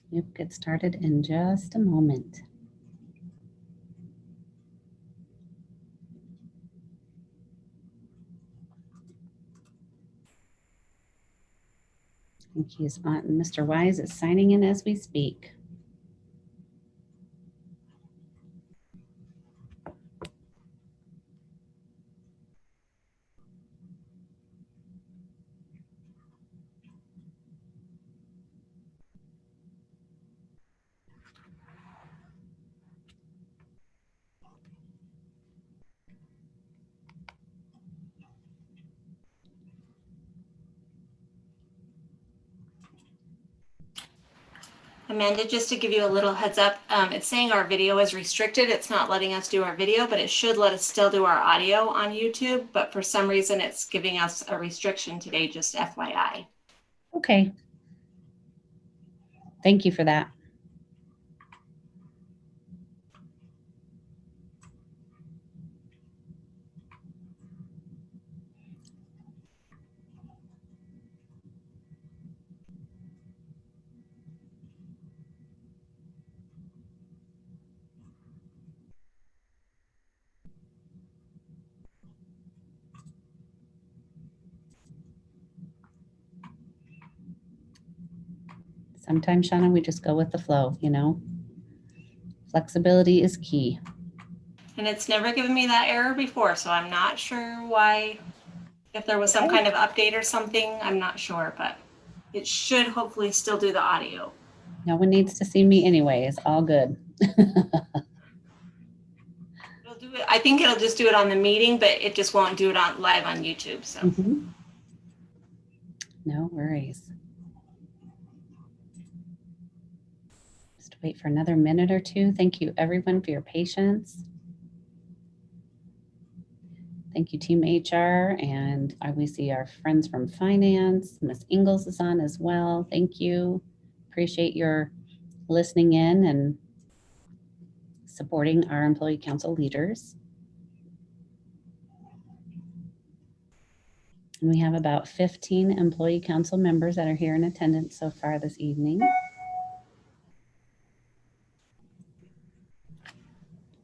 We'll get started in just a moment. I think he's on. Mr. Wise is signing in as we speak. Amanda, just to give you a little heads up, it's saying our video is restricted. It's not letting us do our video, but it should let us still do our audio on YouTube. But for some reason, it's giving us a restriction today, just FYI. Okay. Thank you for that. Sometimes, Shauna, we just go with the flow, you know? Flexibility is key. And it's never given me that error before, so I'm not sure why. If there was some kind of update or something, I'm not sure, but it should hopefully still do the audio. No one needs to see me anyway. It's all good. It'll do it. I think it'll just do it on the meeting, but it just won't do it on live on YouTube. So. No worries. Just wait for another minute or two. Thank you, everyone, for your patience. Thank you, Team HR, and we see our friends from finance. Ms. Ingalls is on as well. Thank you. Appreciate your listening in and supporting our employee council leaders. And we have about 15 employee council members that are here in attendance so far this evening.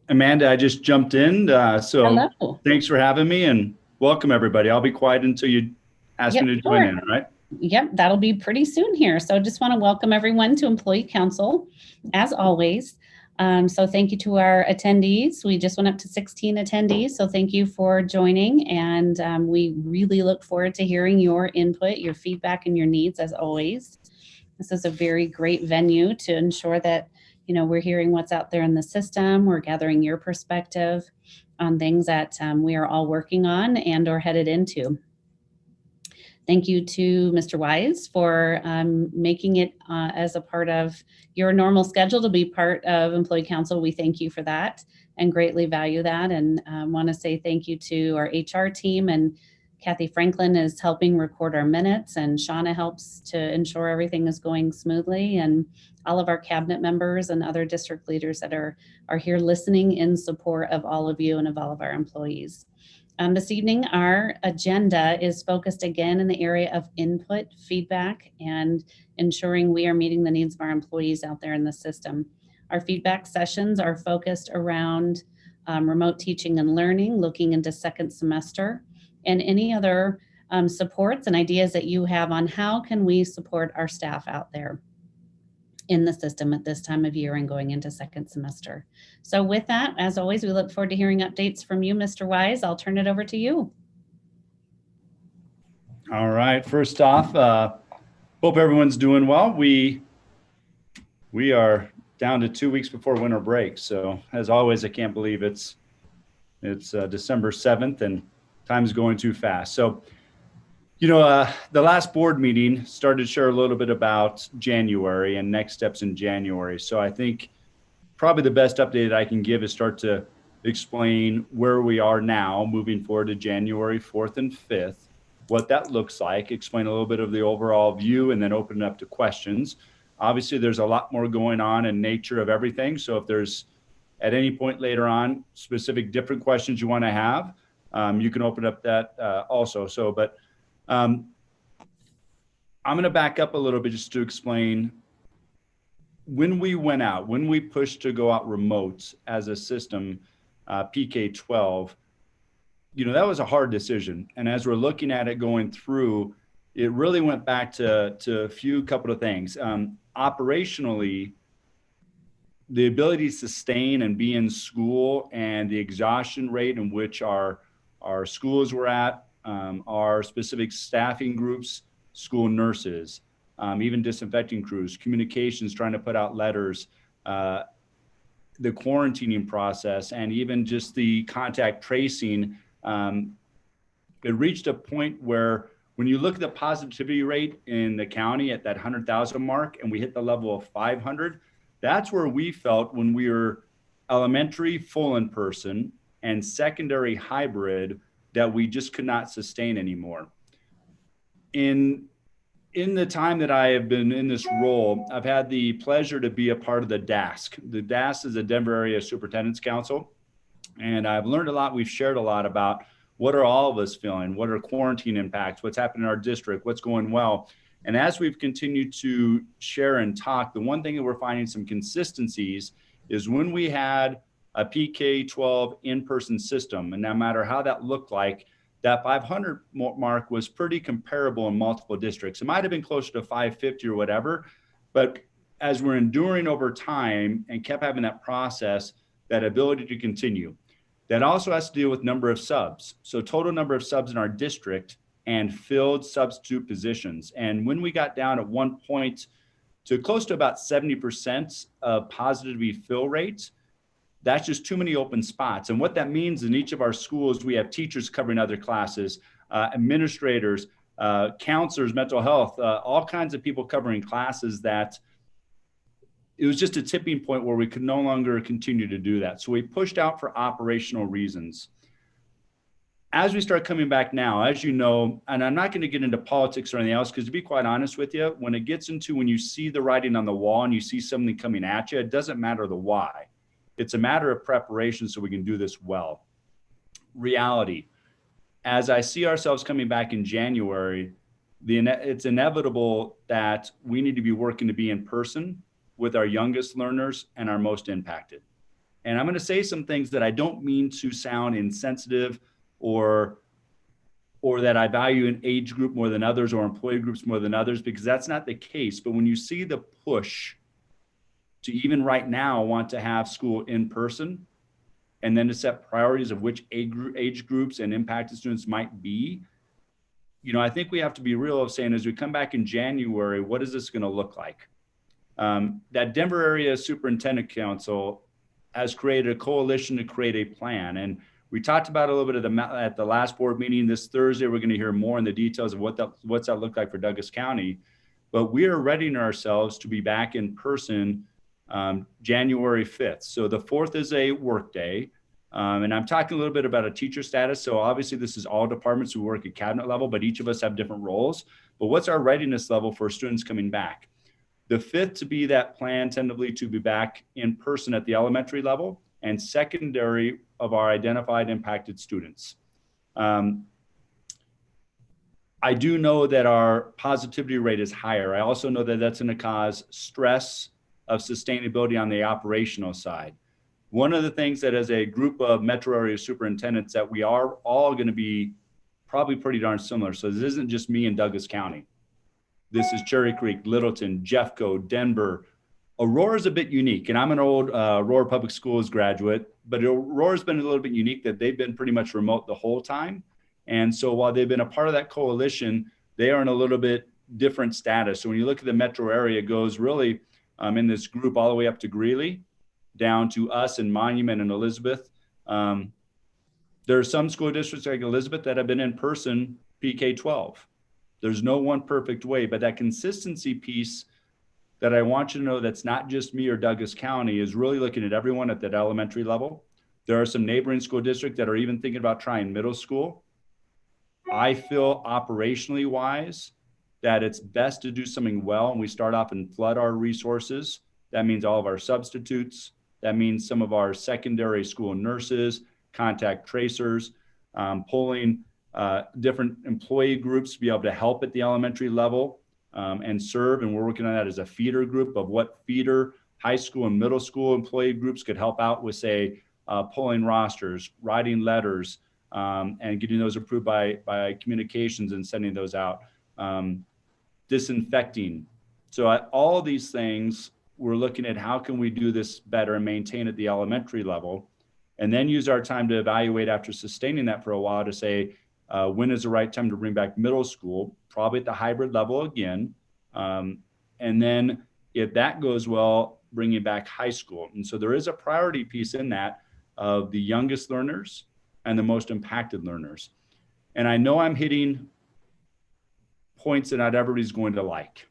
Amanda, I just jumped in, so hello. Thanks for having me and welcome everybody. I'll be quiet until you ask me to join in, all right? Yep, that'll be pretty soon here. So just want to welcome everyone to Employee Council, as always. So thank you to our attendees. We just went up to 16 attendees, so thank you for joining. And we really look forward to hearing your input, your feedback, and your needs, as always. This is a very great venue to ensure that we're hearing what's out there in the system. We're gathering your perspective on things that we are all working on and or headed into. Thank you to Mr. Wise for making it as a part of your normal schedule to be part of Employee Council. We thank you for that and greatly value that. And want to say thank you to our HR team, and Kathy Franklin is helping record our minutes, and Shauna helps to ensure everything is going smoothly, and all of our cabinet members and other district leaders that are here listening in support of all of you and of all of our employees. This evening, our agenda is focused again in the area of input, feedback, and ensuring we are meeting the needs of our employees out there in the system. Our feedback sessions are focused around remote teaching and learning, looking into second semester, and any other supports and ideas that you have on how can we support our staff out there in the system at this time of year and going into second semester. So with that, as always, we look forward to hearing updates from you, Mr. Wise. I'll turn it over to you. All right. First off, hope everyone's doing well. We are down to 2 weeks before winter break. So as always, I can't believe it's December 7th and time's going too fast. So the last board meeting started to share a little bit about January and next steps in January. So I think probably the best update I can give is start to explain where we are now moving forward to January 4th and 5th, what that looks like, explain a little bit of the overall view, and then open it up to questions. Obviously, there's a lot more going on in nature of everything. So if there's at any point later on specific different questions you want to have, you can open up that also. But I'm going to back up a little bit just to explain when we went out, when we pushed to go out remote as a system, PK-12, that was a hard decision. And as we're looking at it going through, it really went back to a couple of things. Operationally, the ability to sustain and be in school and the exhaustion rate in which our schools were at, our specific staffing groups, school nurses, even disinfecting crews, communications, trying to put out letters, the quarantining process, and even just the contact tracing. It reached a point where when you look at the positivity rate in the county at that 100,000 mark and we hit the level of 500, that's where we felt when we were elementary full in person and secondary hybrid that we just could not sustain anymore. In the time that I have been in this role, I've had the pleasure to be a part of the DASC. The DASC is the Denver Area Superintendent's Council. And I've learned a lot. We've shared a lot about what are all of us feeling? What are quarantine impacts? What's happening in our district? What's going well? And as we've continued to share and talk, the one thing that we're finding some consistencies is when we had a PK-12 in-person system, and no matter how that looked like, that 500 mark was pretty comparable in multiple districts. It might have been closer to 550 or whatever, but as we're enduring over time and kept having that process, that ability to continue. That also has to deal with number of subs. So total number of subs in our district and filled substitute positions. And when we got down at one point to close to about 70% of positivity fill rates, that's just too many open spots. And what that means in each of our schools, we have teachers covering other classes, administrators, counselors, mental health, all kinds of people covering classes that it was just a tipping point where we could no longer continue to do that. So we pushed out for operational reasons. As we start coming back now, as you know, and I'm not going to get into politics or anything else, because to be quite honest with you, when it gets into when you see the writing on the wall and you see something coming at you, it doesn't matter the why. It's a matter of preparation so we can do this well. Reality. As I see ourselves coming back in January, it's inevitable that we need to be working to be in person with our youngest learners and our most impacted. And I'm going to say some things that I don't mean to sound insensitive or that I value an age group more than others or employee groups more than others, because that's not the case. But when you see the push to even right now want to have school in person and then to set priorities of which age groups and impacted students might be, I think we have to be real of saying as we come back in January, what is this going to look like? That Denver Area Superintendent Council has created a coalition to create a plan. And we talked about a little bit at the last board meeting. This Thursday, we're going to hear more in the details of what's that look like for Douglas County. But we are readying ourselves to be back in person January 5th. So the 4th is a work day. And I'm talking a little bit about a teacher status. So obviously this is all departments who work at cabinet level, but each of us have different roles. But what's our readiness level for students coming back? The 5th to be that plan tentatively to be back in person at the elementary level and secondary of our identified impacted students. I do know that our positivity rate is higher. I also know that that's going to cause stress of sustainability on the operational side. One of the things that as a group of metro area superintendents that we are all going to be probably pretty darn similar. So this isn't just me in Douglas County. This is Cherry Creek, Littleton, Jeffco, Denver. Aurora's a bit unique, and I'm an old Aurora Public Schools graduate, but Aurora's been a little bit unique that they've been pretty much remote the whole time. And so while they've been a part of that coalition, they are in a little bit different status. So when you look at the metro area, it goes really in this group all the way up to Greeley, down to us and Monument and Elizabeth. There are some school districts like Elizabeth that have been in person PK-12. There's no one perfect way, but that consistency piece that I want you to know that's not just me or Douglas County is really looking at everyone at that elementary level. There are some neighboring school districts that are even thinking about trying middle school. I feel operationally wise that it's best to do something well and we start off and flood our resources. That means all of our substitutes. That means some of our secondary school nurses, contact tracers, pulling different employee groups to be able to help at the elementary level and serve. And we're working on that as a feeder group of what feeder high school and middle school employee groups could help out with, say, pulling rosters, writing letters, and getting those approved by communications and sending those out, disinfecting. So all these things, we're looking at how can we do this better and maintain at the elementary level, and then use our time to evaluate after sustaining that for a while to say, when is the right time to bring back middle school, probably at the hybrid level again. And then if that goes well, bringing back high school. And so there is a priority piece in that of the youngest learners and the most impacted learners. And I know I'm hitting points that not everybody's going to like.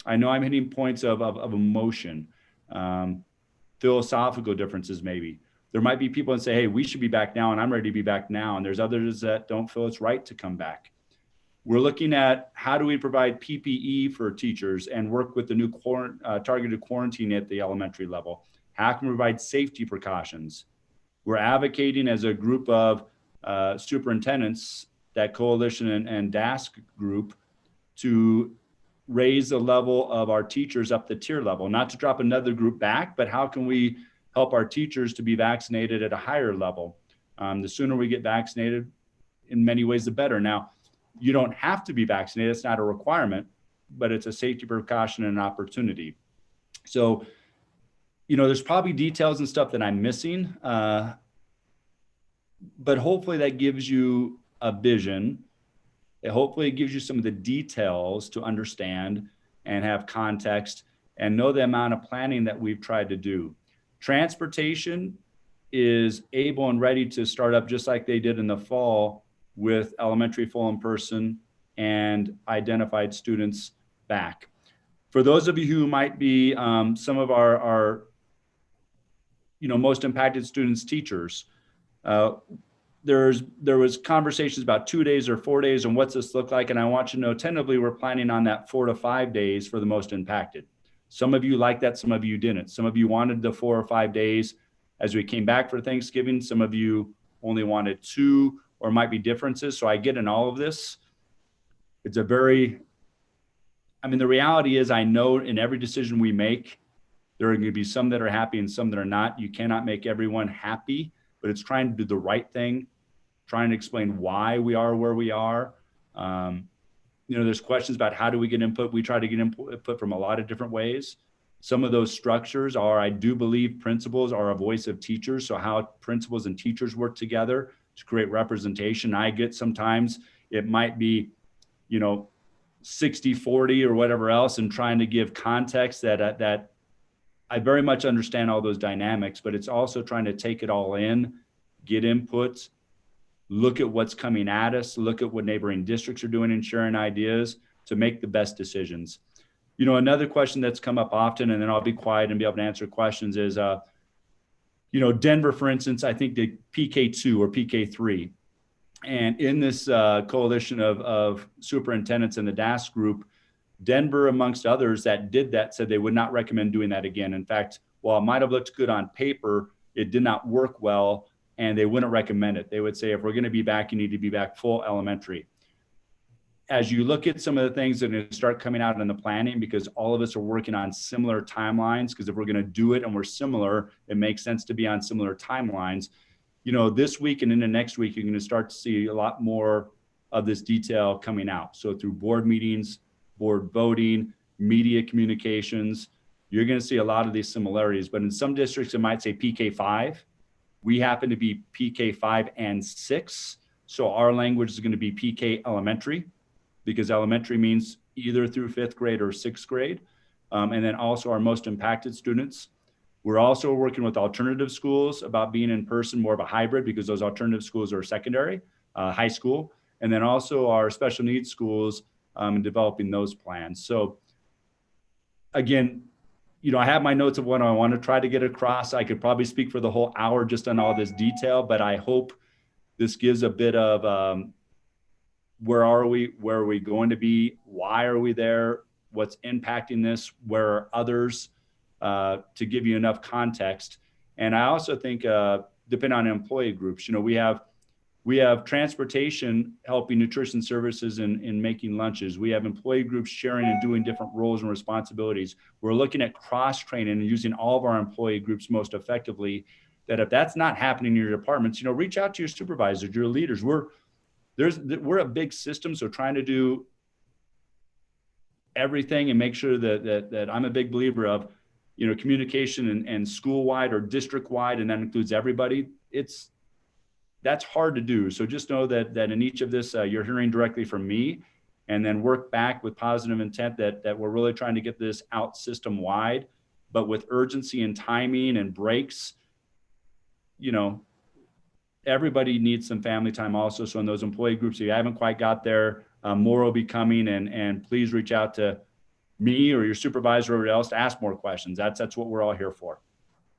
I know I'm hitting points of emotion, philosophical differences maybe. There might be people that say, hey, we should be back now, and I'm ready to be back now. And there's others that don't feel it's right to come back. We're looking at how do we provide PPE for teachers and work with the new targeted quarantine at the elementary level. How can we provide safety precautions? We're advocating as a group of superintendents, that coalition and DASC group, to raise the level of our teachers up the tier level, not to drop another group back, but how can we help our teachers to be vaccinated at a higher level? The sooner we get vaccinated, in many ways, the better. Now, you don't have to be vaccinated. It's not a requirement, but it's a safety precaution and an opportunity. So, there's probably details and stuff that I'm missing, but hopefully that gives you a vision. Hopefully it gives you some of the details to understand and have context and know the amount of planning that we've tried to do. Transportation is able and ready to start up just like they did in the fall with elementary full in person and identified students back. For those of you who might be some of our most impacted students, teachers, there was conversations about 2 days or 4 days and what's this look like. And I want you to know, tentatively, we're planning on that 4 to 5 days for the most impacted. Some of you liked that, some of you didn't. Some of you wanted the 4 or 5 days as we came back for Thanksgiving. Some of you only wanted 2, or might be differences. So I get in all of this. It's the reality is, I know in every decision we make, there are going to be some that are happy and some that are not. You cannot make everyone happy, but it's trying to do the right thing, trying to explain why we are where we are. There's questions about how do we get input. We try to get input from a lot of different ways. Some of those structures are, I do believe principals are a voice of teachers. So how principals and teachers work together to create representation. I get sometimes it might be, 60-40 or whatever else, and trying to give context that I very much understand all those dynamics, but it's also trying to take it all in, get input, look at what's coming at us, look at what neighboring districts are doing and sharing ideas to make the best decisions. Another question that's come up often, and then I'll be quiet and be able to answer questions, is, Denver, for instance, I think did PK2 or PK3. And in this coalition of superintendents in the DASC group, Denver, amongst others that did that, said they would not recommend doing that again. In fact, while it might have looked good on paper, it did not work well, and they wouldn't recommend it. They would say, if we're going to be back, you need to be back full elementary. As you look at some of the things that are going to start coming out in the planning, because all of us are working on similar timelines, because if we're going to do it and we're similar, it makes sense to be on similar timelines. This week and into next week, you're going to start to see a lot more of this detail coming out. So through board meetings, board voting, media communications, you're going to see a lot of these similarities. But in some districts, it might say PK5. We happen to be PK5 and 6. So our language is going to be PK elementary, because elementary means either through 5th grade or 6th grade. And then also our most impacted students. We're also working with alternative schools about being in person, more of a hybrid, because those alternative schools are secondary, high school. And then also our special needs schools, and developing those plans. So again, I have my notes of what I want to try to get across. I could probably speak for the whole hour just on all this detail, but I hope this gives a bit of where are we going to be? Why are we there? What's impacting this? Where are others? To give you enough context. And I also think, depending on employee groups, we have We have transportation helping nutrition services in making lunches. We have employee groups sharing and doing different roles and responsibilities. We're looking at cross-training and using all of our employee groups most effectively. That if that's not happening in your departments, you know, reach out to your supervisors, your leaders. We're a big system, so trying to do everything and make sure that I'm a big believer of, you know, communication and school-wide or district-wide, and that includes everybody. That's hard to do. So just know that in each of this, you're hearing directly from me, and then work back with positive intent that we're really trying to get this out system-wide, but with urgency and timing and breaks. You know, everybody needs some family time also. So in those employee groups, if you haven't quite got there, more will be coming, and please reach out to me or your supervisor or whoever else to ask more questions. That's what we're all here for.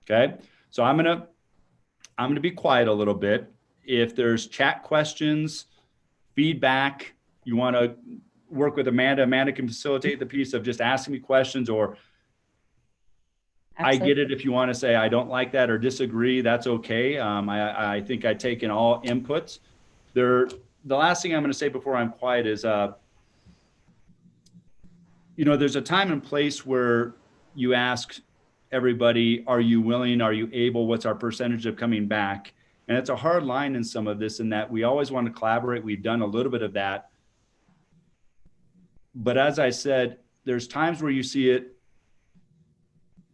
Okay. So I'm going to be quiet a little bit. If there's chat questions, feedback, you want to work with Amanda can facilitate the piece of just asking me questions, or Absolutely. I get it. If you want to say, I don't like that or disagree, that's okay. I think I take in all inputs. The last thing I'm going to say before I'm quiet is, you know, there's a time and place where you ask everybody, are you willing? Are you able? What's our percentage of coming back? And it's a hard line in some of this, in that we always want to collaborate. We've done a little bit of that. But as I said, there's times where you see it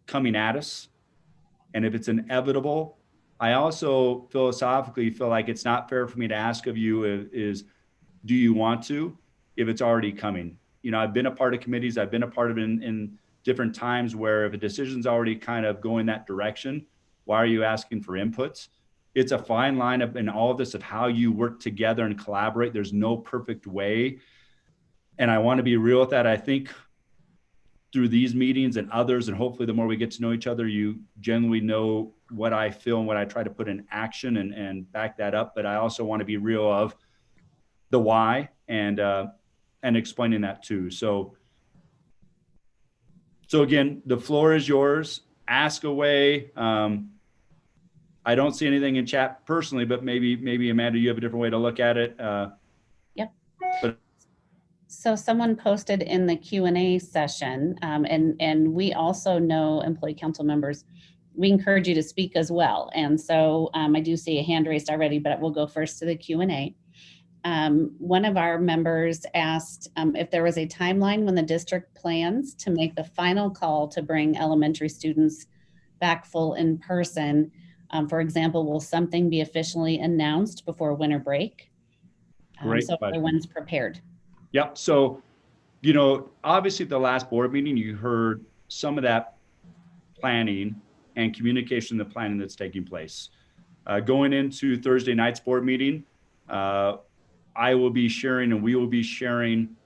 coming at us. And if it's inevitable, I also philosophically feel like it's not fair for me to ask of you is do you want to, if it's already coming? You know, I've been a part of committees. I've been a part of it in different times where if a decision's already kind of going that direction, why are you asking for inputs? It's a fine line in all of this of how you work together and collaborate. There's no perfect way. And I want to be real with that. I think through these meetings and others, and hopefully the more we get to know each other, you generally know what I feel and what I try to put in action and back that up. But I also want to be real of the why and explaining that too. So again, the floor is yours. Ask away. I don't see anything in chat personally, but maybe Amanda, you have a different way to look at it. Yep. But so someone posted in the Q&A session, and we also know employee council members, we encourage you to speak as well. And so I do see a hand raised already, but we'll go first to the Q&A. One of our members asked if there was a timeline when the district plans to make the final call to bring elementary students back full in person. For example, will something be officially announced before winter break? Great so question. everyone's prepared. Yep. So, you know, obviously at the last board meeting, you heard some of that planning and communication, the planning that's taking place. Going into Thursday night's board meeting, I will be sharing, and we will be sharing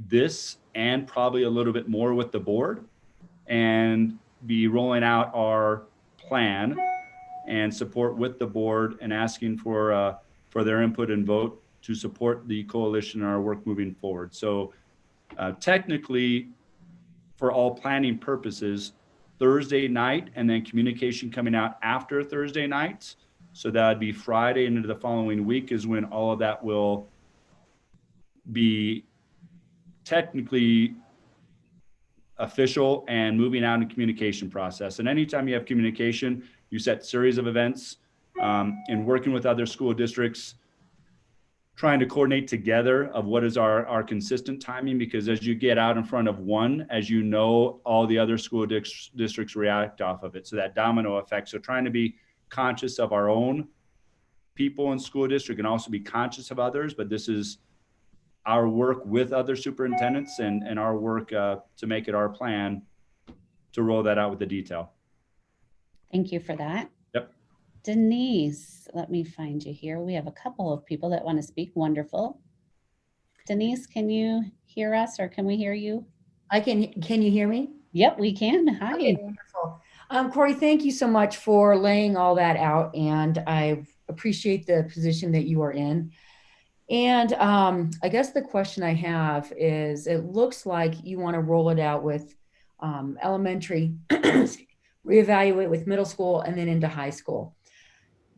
this and probably a little bit more with the board, and be rolling out our plan and support with the board, and asking for their input and vote to support the coalition and our work moving forward. So technically, for all planning purposes, Thursday night, and then communication coming out after Thursday night. So that'd be Friday and into the following week is when all of that will be technically official and moving out in communication process. And anytime you have communication, you set series of events, and working with other school districts, trying to coordinate together of what is our consistent timing, because as you get out in front of one, as you know, all the other school districts react off of it. So that domino effect. So trying to be conscious of our own people in school district and also be conscious of others. But this is our work with other superintendents and our work to make it our plan to roll that out with the detail. Thank you for that. Yep. Denise, let me find you here. We have a couple of people that want to speak. Wonderful. Denise, can you hear us, or can we hear you? I can. Can you hear me? Yep, we can. Hi. Okay, wonderful. Corey, thank you so much for laying all that out, and I appreciate the position that you are in. And I guess the question I have is, it looks like you want to roll it out with elementary, reevaluate with middle school, and then into high school.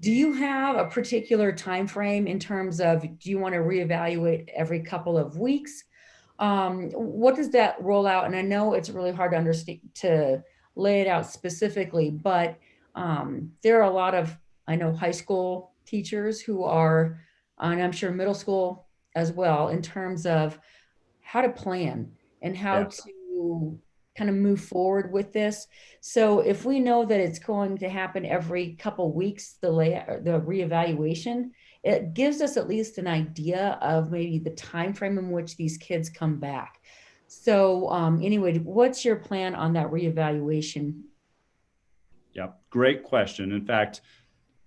Do you have a particular time frame in terms of, do you want to reevaluate every couple of weeks? What does that roll out? And I know it's really hard to understand, to lay it out specifically, but there are a lot of, I know, high school teachers who are, and I'm sure middle school as well, in terms of how to plan and how Yeah. to kind of move forward with this. So if we know that it's going to happen every couple weeks, the reevaluation, it gives us at least an idea of maybe the time frame in which these kids come back. So anyway, what's your plan on that reevaluation? Yeah, great question. In fact,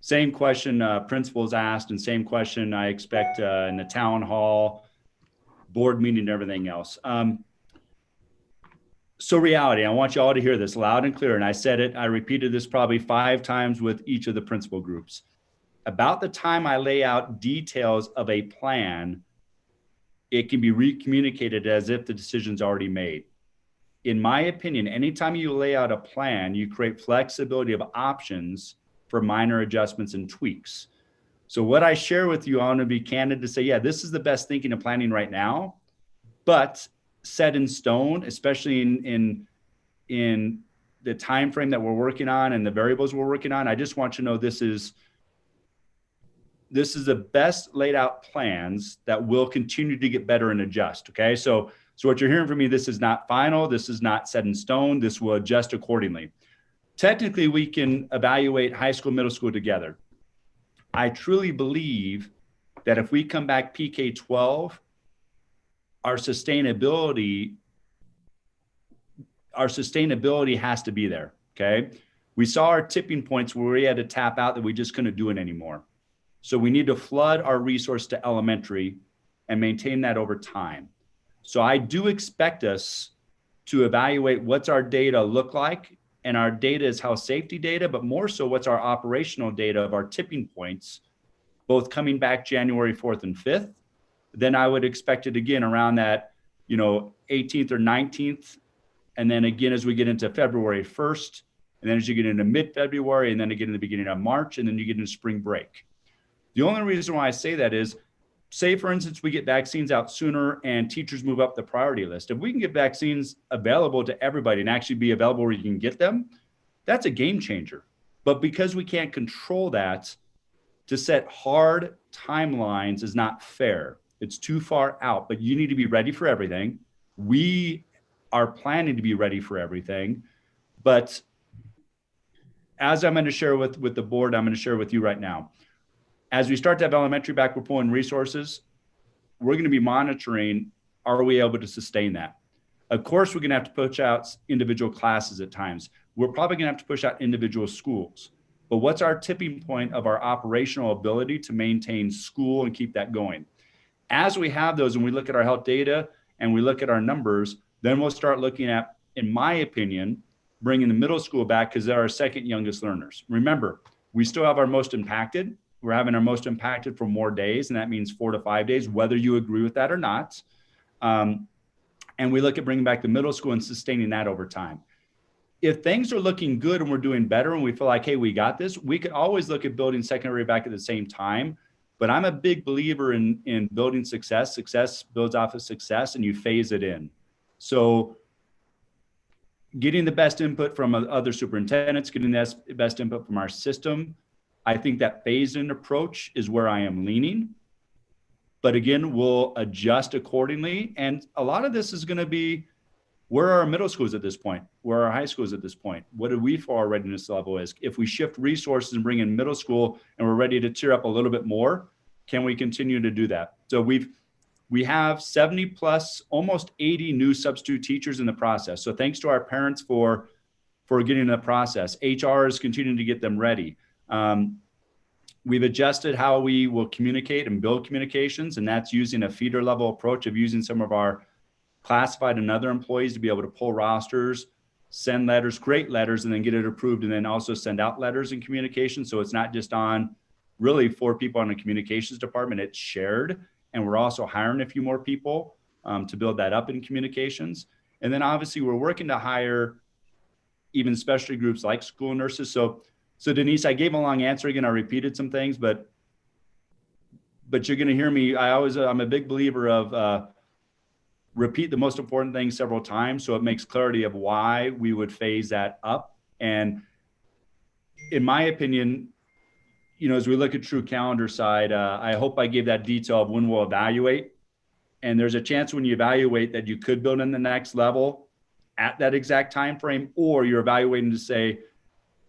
same question principals asked, and same question I expect in the town hall, board meeting, and everything else. So reality, I want you all to hear this loud and clear. And I said it, I repeated this probably 5 times with each of the principal groups. About the time I lay out details of a plan, it can be recommunicated as if the decision's already made. In my opinion, anytime you lay out a plan, you create flexibility of options for minor adjustments and tweaks. So what I share with you, I want to be candid to say, yeah, this is the best thinking and planning right now, but set in stone, especially in the time frame that we're working on and the variables we're working on. I just want you to know this is the best laid out plans that will continue to get better and adjust. Okay, so what you're hearing from me, this is not final, this is not set in stone, this will adjust accordingly. Technically, we can evaluate high school, middle school together. I truly believe that if we come back PK-12, our sustainability has to be there, okay? We saw our tipping points where we had to tap out that we just couldn't do it anymore. So we need to flood our resource to elementary and maintain that over time. So I do expect us to evaluate what's our data look like, and our data is health safety data, but more so what's our operational data of our tipping points, both coming back January 4th and 5th. Then I would expect it again around that, 18th or 19th. And then again, as we get into February 1st, and then as you get into mid-February, and then again in the beginning of March, and then you get into spring break. The only reason why I say that is, say, for instance, we get vaccines out sooner and teachers move up the priority list. If we can get vaccines available to everybody and actually be available where you can get them, that's a game changer. But because we can't control that, to set hard timelines is not fair. It's too far out, but you need to be ready for everything. We are planning to be ready for everything. But as I'm going to share with the board, I'm going to share with you right now. As we start to have elementary back, we're pulling resources. We're going to be monitoring, are we able to sustain that? Of course, we're going to have to push out individual classes at times. We're probably going to have to push out individual schools. But what's our tipping point of our operational ability to maintain school and keep that going? As we have those and we look at our health data and we look at our numbers, then we'll start looking at, in my opinion, bringing the middle school back because they're our second youngest learners. Remember, we still have our most impacted. We're having our most impacted for more days, and that means 4 to 5 days, whether you agree with that or not. And we look at bringing back the middle school and sustaining that over time. If things are looking good and we're doing better and we feel like, hey, we got this, we could always look at building secondary back at the same time. But I'm a big believer in building success. Success builds off of success, and you phase it in. So getting the best input from other superintendents, getting the best input from our system, I think that phased-in approach is where I am leaning. But again, we'll adjust accordingly. And a lot of this is going to be, where are our middle schools at this point? Where are our high schools at this point? What do we feel our readiness level is? If we shift resources and bring in middle school and we're ready to tier up a little bit more, can we continue to do that? So we have 70 plus, almost 80 new substitute teachers in the process. So thanks to our parents for getting in the process. HR is continuing to get them ready. We've adjusted how we will communicate and build communications, and that's using a feeder level approach of using some of our classified and other employees to be able to pull rosters, send letters, create letters, and then get it approved, and then also send out letters in communication. So it's not just on really 4 people on the communications department, it's shared. And we're also hiring a few more people to build that up in communications. And then obviously we're working to hire even specialty groups like school nurses. So So Denise, I gave a long answer again. I repeated some things, but you're going to hear me. I'm a big believer of repeat the most important thing several times, so it makes clarity of why we would phase that up. And in my opinion, as we look at true calendar side, I hope I gave that detail of when we'll evaluate. And there's a chance when you evaluate that you could build in the next level at that exact time frame, or you're evaluating to say,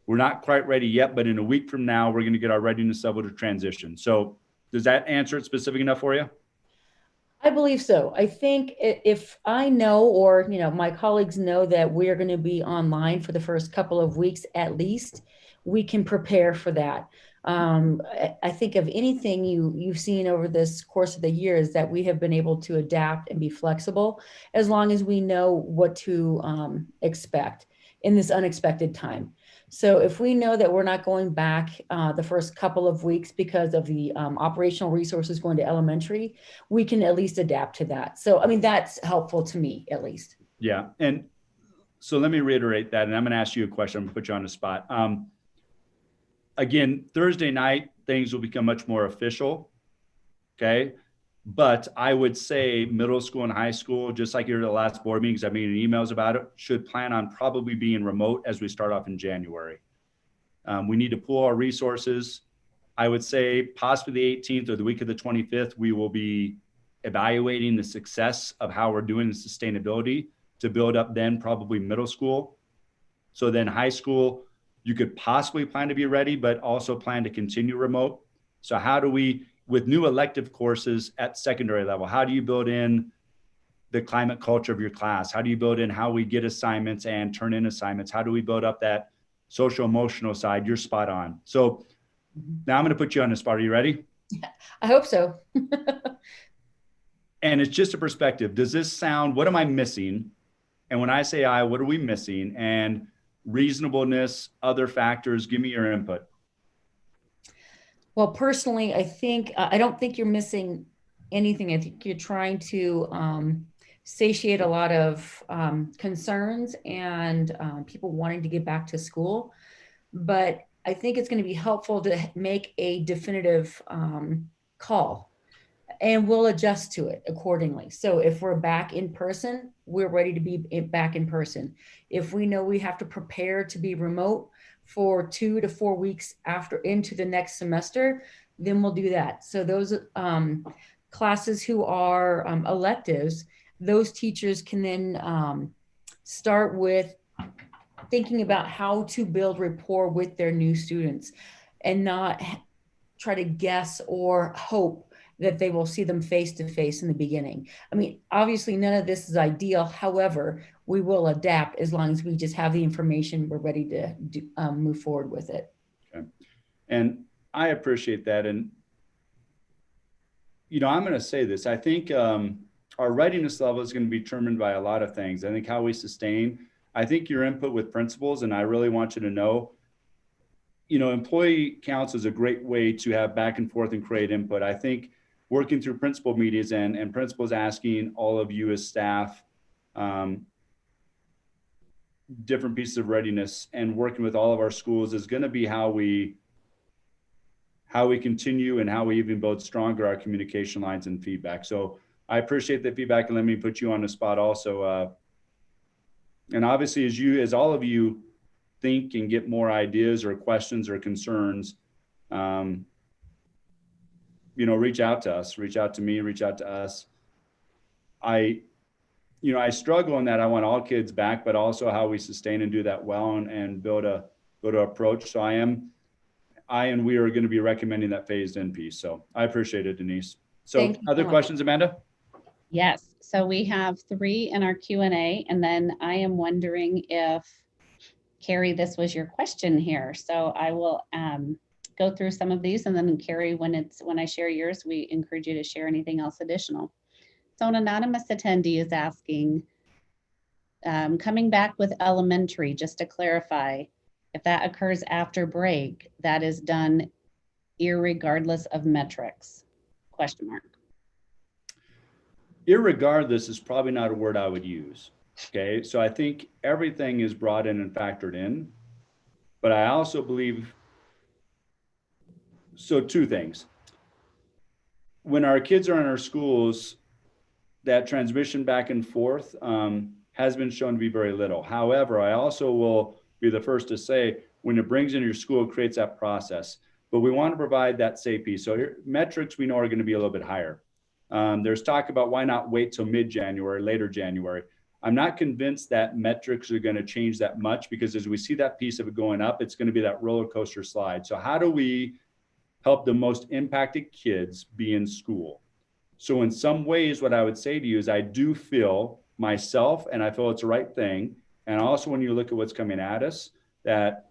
we're not quite ready yet, but in a week from now, we're going to get our readiness level to transition. So does that answer it specific enough for you? I believe so. I think if I know, or, my colleagues know that we're going to be online for the first couple of weeks, at least, we can prepare for that. I think of anything you've seen over this course of the year is that we have been able to adapt and be flexible as long as we know what to expect in this unexpected time. So if we know that we're not going back the first couple of weeks because of the operational resources going to elementary, we can at least adapt to that. So, I mean, that's helpful to me, at least. Yeah. And so let me reiterate that. And I'm going to ask you a question. I'm going to put you on the spot. Again, Thursday night, things will become much more official. Okay. But I would say middle school and high school, just like your last board meetings, I've made emails about it, should plan on probably being remote as we start off in January. We need to pool our resources. I would say possibly the 18th or the week of the 25th, we will be evaluating the success of how we're doing the sustainability to build up then probably middle school. So then high school, you could possibly plan to be ready, but also plan to continue remote. So how do we, with new elective courses at secondary level, how do you build in the climate culture of your class? How do you build in how we get assignments and turn in assignments? How do we build up that social emotional side? You're spot on. So now I'm going to put you on the spot. Are you ready? I hope so. And it's just a perspective. Does this sound, what am I missing? And when I say what are we missing? And reasonableness, other factors, give me your input. Well, personally, I don't think you're missing anything. I think you're trying to satiate a lot of concerns and people wanting to get back to school. But I think it's going to be helpful to make a definitive call, and we'll adjust to it accordingly. So if we're back in person, we're ready to be back in person. If we know we have to prepare to be remote for 2 to 4 weeks after into the next semester, then we'll do that. So those classes who are electives, those teachers can then start with thinking about how to build rapport with their new students and not try to guess or hope that they will see them face to face in the beginning. I mean, obviously none of this is ideal. However, we will adapt as long as we just have the information, we're ready to move forward with it. Okay. And I appreciate that. And, I'm going to say this, I think our readiness level is going to be determined by a lot of things. I think how we sustain, I think your input with principals, and I really want you to know, employee counts is a great way to have back and forth and create input. I think working through principal meetings and principals asking all of you as staff, different pieces of readiness and working with all of our schools is going to be how we continue and how we even build stronger our communication lines and feedback. So I appreciate the feedback, and let me put you on the spot also. And obviously as all of you think and get more ideas or questions or concerns, reach out to us, reach out to me, reach out to us. I struggle in that I want all kids back, but also how we sustain and do that well and build a approach. So I and we are going to be recommending that phased in piece. So I appreciate it, Denise. So other questions, Amanda? Yes. So we have 3 in our Q&A, and then I am wondering if, Carrie, this was your question here. So I will go through some of these, and then Carrie, when I share yours, we encourage you to share anything else additional. So an anonymous attendee is asking, coming back with elementary, just to clarify, if that occurs after break, that is done irregardless of metrics? ? Irregardless is probably not a word I would use. Okay, so I think everything is brought in and factored in, but I also believe So two things. When our kids are in our schools, that transmission back and forth has been shown to be very little. However, I also will be the first to say, when it brings in your school, it creates that process. But we want to provide that safe piece. So here, metrics we know are going to be a little bit higher. There's talk about why not wait till mid-January, later January. I'm not convinced that metrics are going to change that much, because as we see that piece of it going up, it's going to be that roller coaster slide. So how do we help the most impacted kids be in school? So in some ways, what I would say to you is I do feel myself, and I feel it's the right thing. And also when you look at what's coming at us, that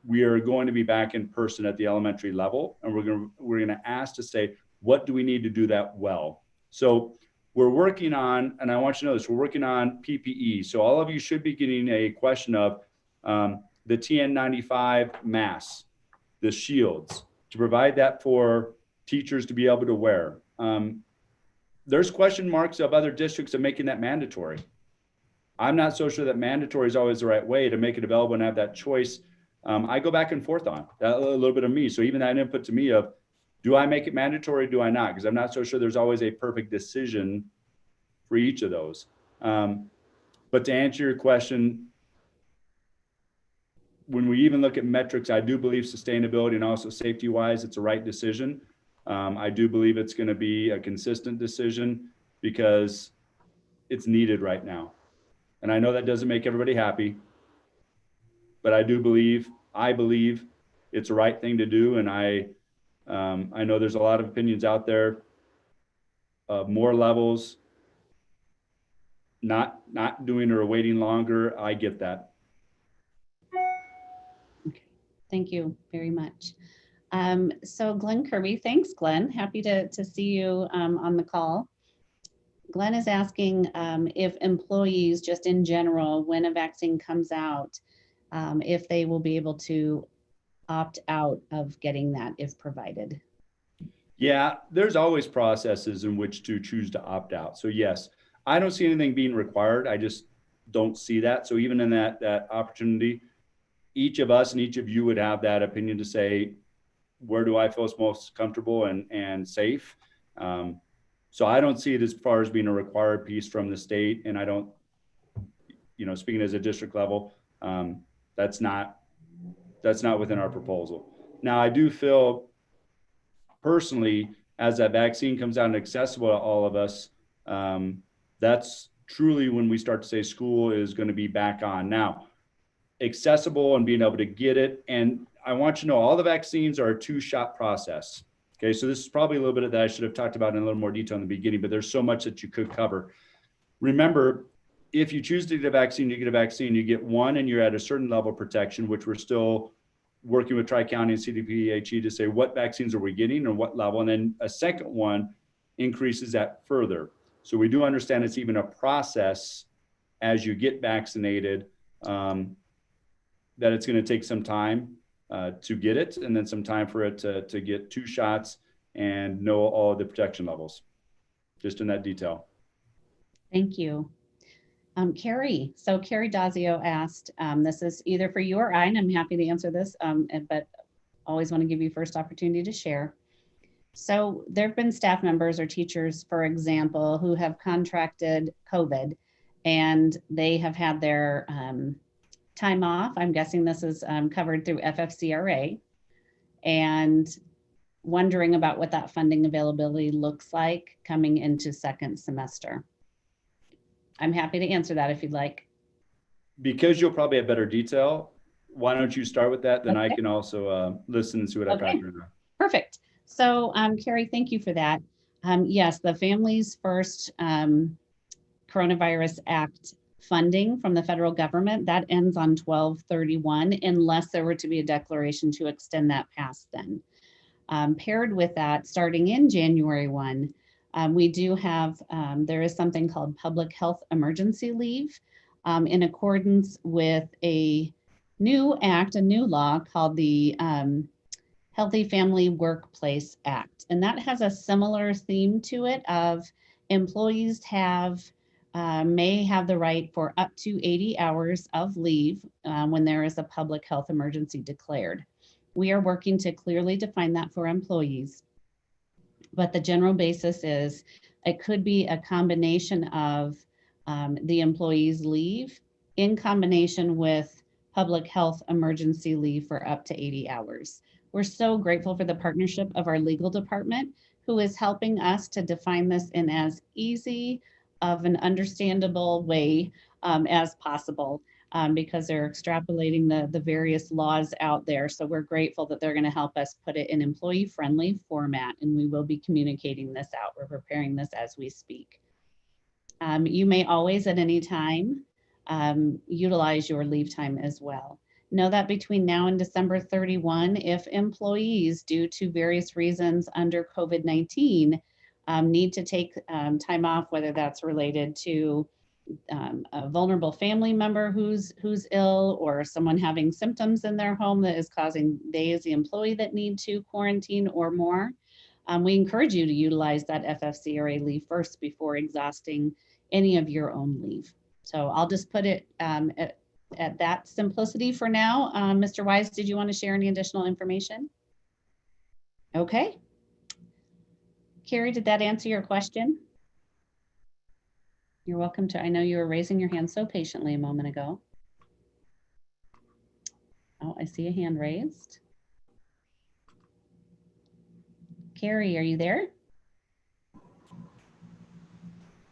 we are going to be back in person at the elementary level. And we're going to ask to say, what do we need to do that well? So we're working on, and I want you to know this, we're working on PPE. So all of you should be getting a question of the TN95 masks, the shields, to provide that for teachers to be able to wear. There's question marks of other districts of making that mandatory. I'm not so sure that mandatory is always the right way to make it available and have that choice. I go back and forth on that, a little bit of me. So even that input to me of, do I make it mandatory? Do I not? Because I'm not so sure there's always a perfect decision for each of those. But to answer your question, when we even look at metrics, I do believe sustainability and also safety wise, it's a right decision. I do believe it's going to be a consistent decision because it's needed right now. And I know that doesn't make everybody happy, but I believe it's the right thing to do. And I know there's a lot of opinions out there of more levels, not doing or waiting longer. I get that. Okay. Thank you very much. So Glenn Kirby, thanks, Glenn. Happy to see you on the call. Glenn is asking if employees, just in general, when a vaccine comes out, if they will be able to opt out of getting that if provided. Yeah, there's always processes in which to choose to opt out. So yes, I don't see anything being required. I just don't see that. So even in that opportunity, each of us and each of you would have that opinion to say, where do I feel most comfortable and safe? So I don't see it as far as being a required piece from the state. And I don't, speaking as a district level, that's not within our proposal. Now, I do feel personally, as that vaccine comes out and accessible to all of us, that's truly when we start to say school is going to be back on. Now, accessible and being able to get it. And I want you to know all the vaccines are a 2-shot process. Okay, so this is probably a little bit that I should have talked about in a little more detail in the beginning, but there's so much that you could cover. Remember, if you choose to get a vaccine, you get a vaccine, you get one and you're at a certain level of protection, which we're still working with Tri-County and CDPHE to say what vaccines are we getting and what level. And then a second one increases that further. So we do understand it's even a process as you get vaccinated, that it's going to take some time to get it, and then some time for it to get 2 shots and know all the protection levels, just in that detail. Thank you. Carrie, so Carrie Dazio asked, this is either for you or I, and I'm happy to answer this, but always want to give you first opportunity to share. So there have been staff members or teachers, for example, who have contracted COVID and they have had their time off. I'm guessing this is covered through FFCRA, and wondering about what that funding availability looks like coming into second semester. I'm happy to answer that if you'd like. Because you'll probably have better detail, why don't you start with that? Then Okay. I can also listen and see what I've got here. Perfect. So Carrie, thank you for that. Yes, the Families First Coronavirus Act funding from the federal government, that ends on 12/31, unless there were to be a declaration to extend that past then. Paired with that, starting in January 1, we do have, there is something called public health emergency leave in accordance with a new act, a new law called the Healthy Family Workplace Act. And that has a similar theme to it of employees may have the right for up to 80 hours of leave when there is a public health emergency declared. We are working to clearly define that for employees. But the general basis is it could be a combination of the employee's leave in combination with public health emergency leave for up to 80 hours. We're so grateful for the partnership of our legal department, who is helping us to define this in as easy of an understandable way as possible, because they're extrapolating the various laws out there. So we're grateful that they're going to help us put it in employee-friendly format, and we will be communicating this out. We're preparing this as we speak. You may always at any time utilize your leave time as well. Know that between now and December 31, if employees, due to various reasons under COVID-19, need to take time off, whether that's related to a vulnerable family member who's ill, or someone having symptoms in their home that is causing they as the employee that need to quarantine or more, we encourage you to utilize that FFCRA leave first before exhausting any of your own leave. So I'll just put it at that simplicity for now. Mr. Wise, did you want to share any additional information? Okay. Carrie, did that answer your question? You're welcome to. I know you were raising your hand so patiently a moment ago. Oh, I see a hand raised. Carrie, are you there?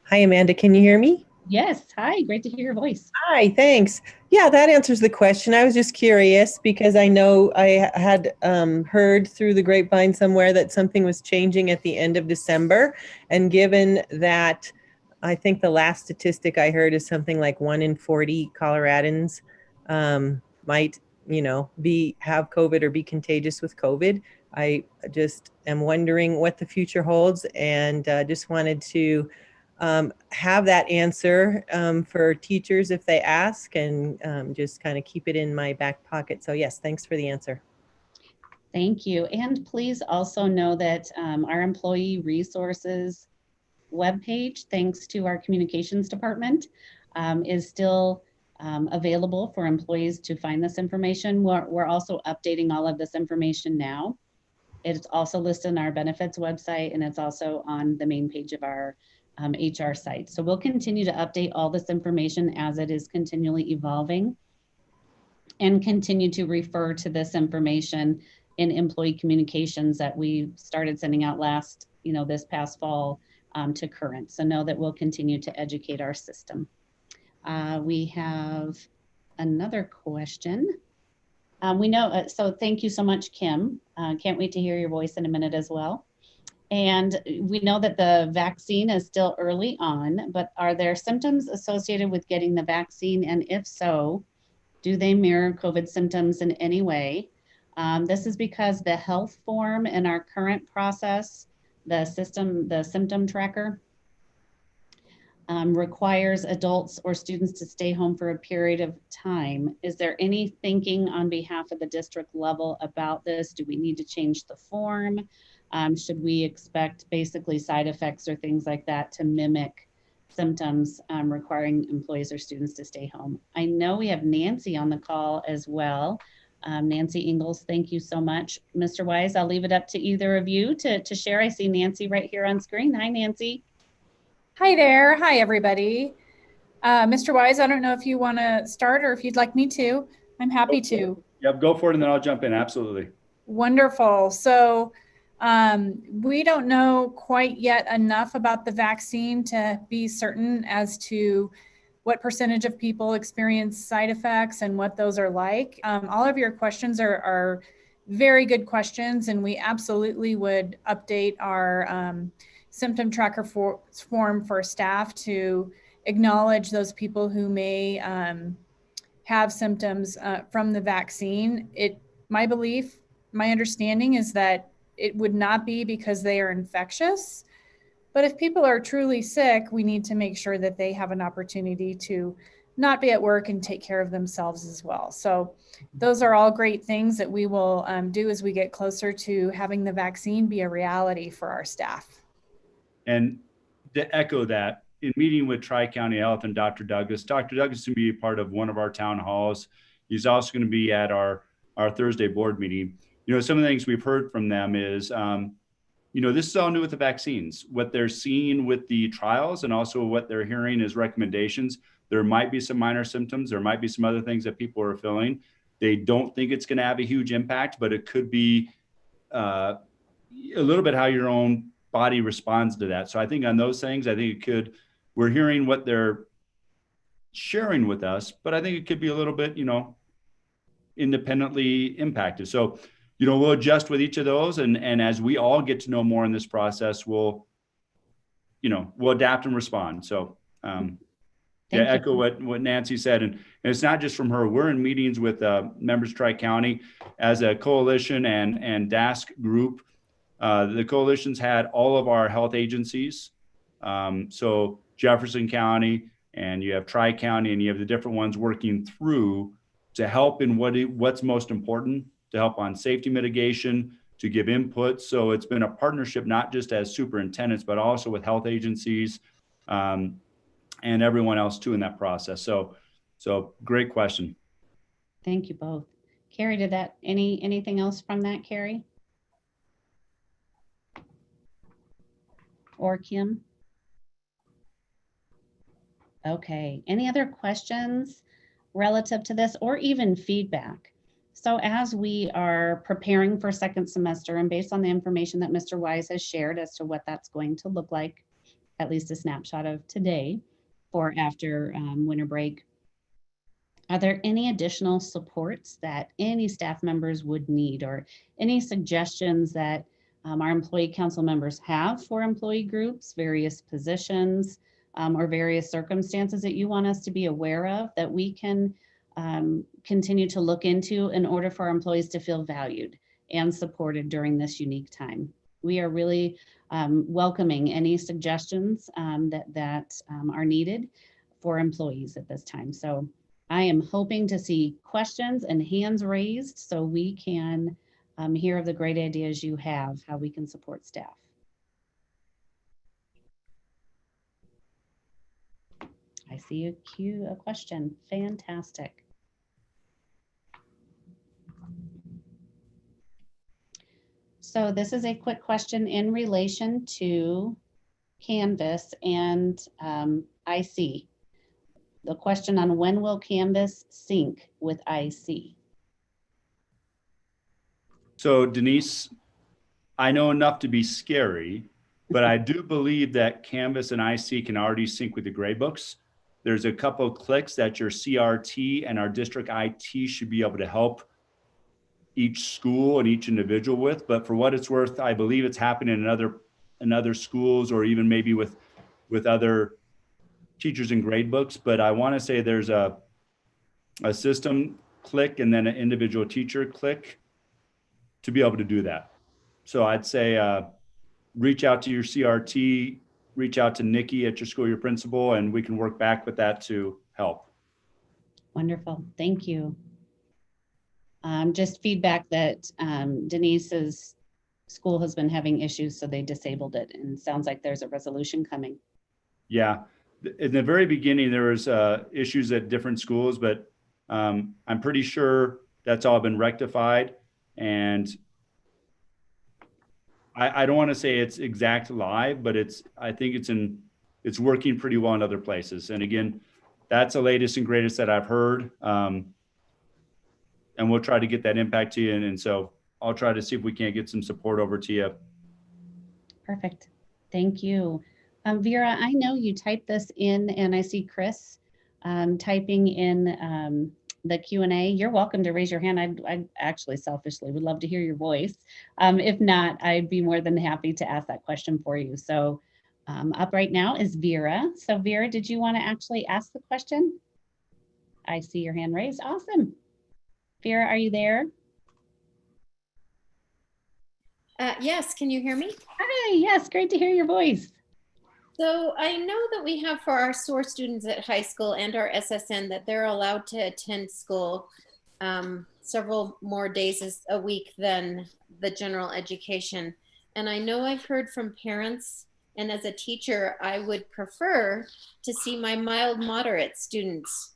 Hi, Amanda. Can you hear me? Yes. Hi. Great to hear your voice. Hi, thanks. Yeah, that answers the question. I was just curious because I know I had heard through the grapevine somewhere that something was changing at the end of December. And given that, I think the last statistic I heard is something like 1 in 40 Coloradans might, have COVID or be contagious with COVID. I just am wondering what the future holds, and just wanted to have that answer for teachers if they ask, and just kind of keep it in my back pocket. So yes, thanks for the answer. Thank you. And please also know that our employee resources webpage, thanks to our communications department, is still available for employees to find this information. We're also updating all of this information now. It's also listed on our benefits website, and it's also on the main page of our HR site. So we'll continue to update all this information as it is continually evolving, and continue to refer to this information in employee communications that we started sending out this past fall to current. So know that we'll continue to educate our system. We have another question. We know, so thank you so much, Kim. Can't wait to hear your voice in a minute as well. And we know that the vaccine is still early on, but are there symptoms associated with getting the vaccine? And if so, do they mirror COVID symptoms in any way? This is because the health form in our current process, the symptom tracker, requires adults or students to stay home for a period of time. Is there any thinking on behalf of the district level about this? Do we need to change the form? Should we expect basically side effects or things like that to mimic symptoms requiring employees or students to stay home? I know we have Nancy on the call as well. Nancy Ingalls, thank you so much. Mr. Wise, I'll leave it up to either of you to share. I see Nancy right here on screen. Hi, Nancy. Hi there. Hi, everybody. Mr. Wise, I don't know if you want to start or if you'd like me to. I'm happy to. Yep, go for it, and then I'll jump in. Absolutely. Wonderful. So we don't know quite yet enough about the vaccine to be certain as to what percentage of people experience side effects and what those are like. All of your questions are very good questions, and we absolutely would update our symptom tracker form for staff to acknowledge those people who may have symptoms from the vaccine. My belief, my understanding is that it would not be because they are infectious, but if people are truly sick, we need to make sure that they have an opportunity to not be at work and take care of themselves as well. So those are all great things that we will do as we get closer to having the vaccine be a reality for our staff. And to echo that, in meeting with Tri-County Health and Dr. Douglas is going to be a part of one of our town halls. He's also going to be at our Thursday board meeting. some of the things we've heard from them is, this is all new with the vaccines. What they're seeing with the trials and also what they're hearing is recommendations. There might be some minor symptoms. There might be some other things that people are feeling. They don't think it's going to have a huge impact, but it could be a little bit how your own body responds to that. So I think on those things, I think we're hearing what they're sharing with us, but I think it could be a little bit, independently impacted. So, we'll adjust with each of those. And as we all get to know more in this process, we'll adapt and respond. So, echo what Nancy said. And it's not just from her. We're in meetings with members of Tri-County as a coalition and DASC group. The coalition's had all of our health agencies. So Jefferson County, and you have Tri-County, and you have the different ones working through to help in what's most important, to help on safety mitigation, to give input. So it's been a partnership, not just as superintendents, but also with health agencies and everyone else too in that process. So great question. Thank you both. Carrie, did that, anything else from that, Carrie? Or Kim? Okay, any other questions relative to this or even feedback? So as we are preparing for second semester and based on the information that Mr. Wise has shared as to what that's going to look like, at least a snapshot of today for after winter break, are there any additional supports that any staff members would need or any suggestions that our employee council members have for employee groups, various positions, or various circumstances that you want us to be aware of that we can continue to look into in order for our employees to feel valued and supported during this unique time? We are really welcoming any suggestions that are needed for employees at this time. So I am hoping to see questions and hands raised so we can hear of the great ideas you have, how we can support staff. I see a question. Fantastic. So this is a quick question in relation to Canvas and IC. The question on when will Canvas sync with IC? So Denise, I know enough to be scary, but I do believe that Canvas and IC can already sync with the gradebooks. There's a couple of clicks that your CRT and our district IT should be able to help each school and each individual with. But for what it's worth, I believe it's happening in other schools or even maybe with other teachers and grade books. But I want to say there's a system click and then an individual teacher click to be able to do that. So I'd say reach out to your CRT, reach out to Nikki at your school, your principal, and we can work back with that to help. Wonderful, thank you. Just feedback that Denise's school has been having issues, so they disabled it, and sounds like there's a resolution coming. Yeah, in the very beginning, there was issues at different schools, but I'm pretty sure that's all been rectified. And I don't want to say it's exact live, but I think it's working pretty well in other places. And again, that's the latest and greatest that I've heard. And we'll try to get that impact to you. And so I'll try to see if we can't get some support over to you. Perfect. Thank you. Vera, I know you typed this in and I see Chris typing in the Q&A. You're welcome to raise your hand. I actually selfishly would love to hear your voice. If not, I'd be more than happy to ask that question for you. So up right now is Vera. So Vera, did you want to actually ask the question? I see your hand raised. Awesome. Vera, are you there? Yes, can you hear me? Hi, yes, great to hear your voice. So I know that we have for our SOAR students at high school and our SSN that they're allowed to attend school several more days a week than the general education. And I know I've heard from parents, and as a teacher, I would prefer to see my mild moderate students